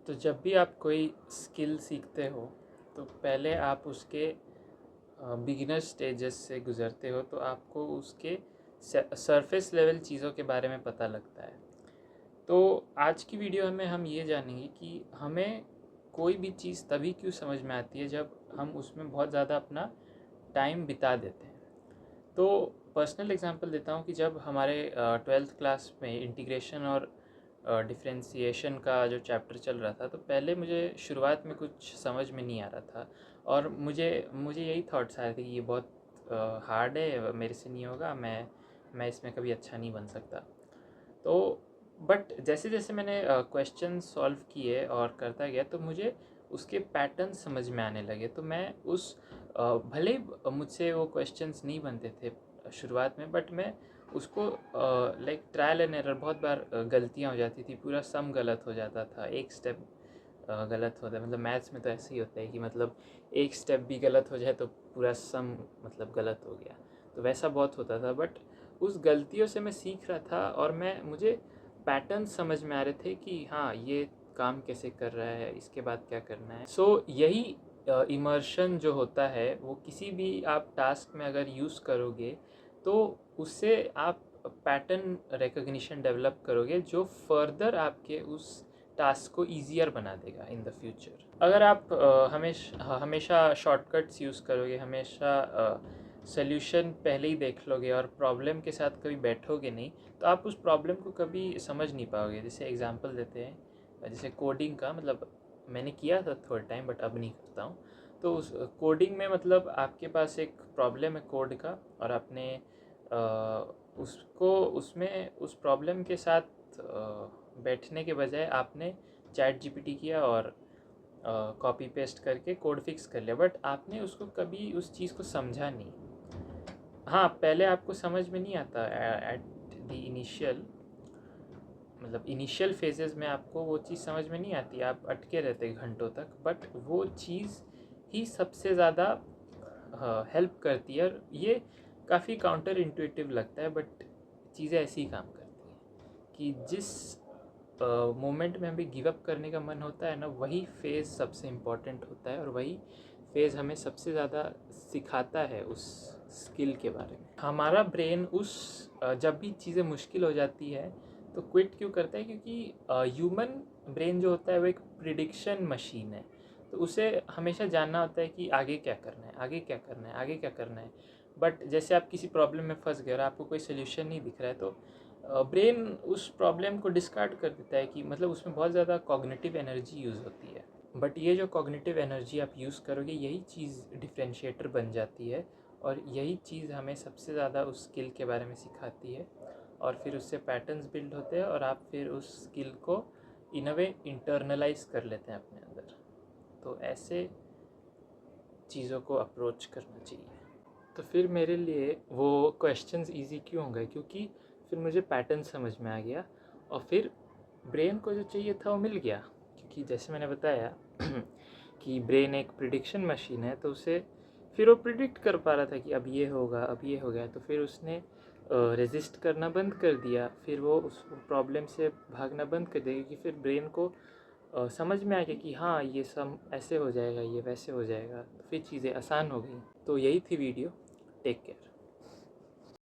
तो जब भी आप कोई स्किल सीखते हो तो पहले आप उसके बिगिनर स्टेजेस से गुज़रते हो, तो आपको उसके सरफेस लेवल चीज़ों के बारे में पता लगता है। तो आज की वीडियो में हम ये जानेंगे कि हमें कोई भी चीज़ तभी क्यों समझ में आती है जब हम उसमें बहुत ज़्यादा अपना टाइम बिता देते हैं। तो पर्सनल एग्जांपल देता हूँ कि जब हमारे 12th क्लास में इंटीग्रेशन और डिफरेंशिएशन का जो चैप्टर चल रहा था, तो पहले मुझे शुरुआत में कुछ समझ में नहीं आ रहा था और मुझे मुझे यही थॉट्स आए थे कि ये बहुत हार्ड है, मेरे से नहीं होगा, मैं इसमें कभी अच्छा नहीं बन सकता। तो बट जैसे जैसे मैंने क्वेश्चन सॉल्व किए और करता गया तो मुझे उसके पैटर्न समझ में आने लगे। तो मैं भले ही मुझसे वो क्वेश्चंस नहीं बनते थे शुरुआत में, बट मैं उसको लाइक ट्रायल एंड एरर, बहुत बार गलतियाँ हो जाती थी, पूरा सम गलत हो जाता था, एक स्टेप गलत होता है। मतलब मैथ्स में तो ऐसे ही होता है कि मतलब एक स्टेप भी गलत हो जाए तो पूरा सम मतलब गलत हो गया। तो वैसा बहुत होता था, बट उस गलतियों से मैं सीख रहा था और मुझे पैटर्न समझ में आ रहे थे कि हाँ, ये काम कैसे कर रहा है, इसके बाद क्या करना है। यही इमर्शन जो होता है वो किसी भी आप टास्क में अगर यूज़ करोगे तो उससे आप पैटर्न रिकग्निशन डेवलप करोगे जो फर्दर आपके उस टास्क को ईजियर बना देगा इन द फ्यूचर। अगर आप हमेशा शॉर्टकट्स यूज़ करोगे, हमेशा सोल्यूशन पहले ही देख लोगे और प्रॉब्लम के साथ कभी बैठोगे नहीं, तो आप उस प्रॉब्लम को कभी समझ नहीं पाओगे। जैसे एग्जांपल देते हैं, जैसे कोडिंग का, मतलब मैंने किया था थोड़ा टाइम बट अब नहीं करता हूँ। तो उस कोडिंग में मतलब आपके पास एक प्रॉब्लम है कोड का, और आपने उस प्रॉब्लम के साथ बैठने के बजाय आपने चैट जीपीटी किया और कॉपी पेस्ट करके कोड फिक्स कर लिया, बट आपने उसको कभी उस चीज़ को समझा नहीं। हाँ, पहले आपको समझ में नहीं आता एट द इनिशियल, मतलब इनिशियल फेजेस में आपको वो चीज़ समझ में नहीं आती, आप अटके रहते घंटों तक, बट वो चीज़ ही सबसे ज़्यादा हेल्प करती है। और ये काफ़ी काउंटर इंट्यूटिव लगता है, बट चीज़ें ऐसी ही काम करती हैं कि जिस मोमेंट में हमें गिव अप करने का मन होता है ना, वही फेज़ सबसे इम्पॉर्टेंट होता है और वही फेज़ हमें सबसे ज़्यादा सिखाता है उस स्किल के बारे में। हमारा ब्रेन जब भी चीज़ें मुश्किल हो जाती है तो क्विट क्यों करता है? क्योंकि ह्यूमन ब्रेन जो होता है वो एक प्रिडिक्शन मशीन है। तो उसे हमेशा जानना होता है कि आगे क्या करना है, आगे क्या करना है, आगे क्या करना है। बट जैसे आप किसी प्रॉब्लम में फंस गए और आपको कोई सोल्यूशन नहीं दिख रहा है, तो ब्रेन उस प्रॉब्लम को डिस्कार्ड कर देता है कि मतलब उसमें बहुत ज़्यादा कॉग्निटिव एनर्जी यूज़ होती है। बट ये जो कॉग्निटिव एनर्जी आप यूज़ करोगे, यही चीज़ डिफरेंशिएटर बन जाती है और यही चीज़ हमें सबसे ज़्यादा उस स्किल के बारे में सिखाती है। और फिर उससे पैटर्न्स बिल्ड होते हैं और आप फिर उस स्किल को इन अ वे इंटरनलाइज कर लेते हैं अपने अंदर। तो ऐसे चीज़ों को अप्रोच करना चाहिए। तो फिर मेरे लिए वो क्वेश्चंस इजी क्यों हो गए? क्योंकि फिर मुझे पैटर्न समझ में आ गया और फिर ब्रेन को जो चाहिए था वो मिल गया। क्योंकि जैसे मैंने बताया कि ब्रेन एक प्रिडिक्शन मशीन है, तो उसे फिर वो प्रिडिक्ट कर पा रहा था कि अब ये होगा, अब ये हो गया। तो फिर उसने रेजिस्ट करना बंद कर दिया, फिर वो उस प्रॉब्लम से भागना बंद कर दिया, क्योंकि फिर ब्रेन को समझ में आ गया कि हाँ, ये सब ऐसे हो जाएगा, ये वैसे हो जाएगा। तो फिर चीज़ें आसान हो गई। तो यही थी वीडियो। Take care.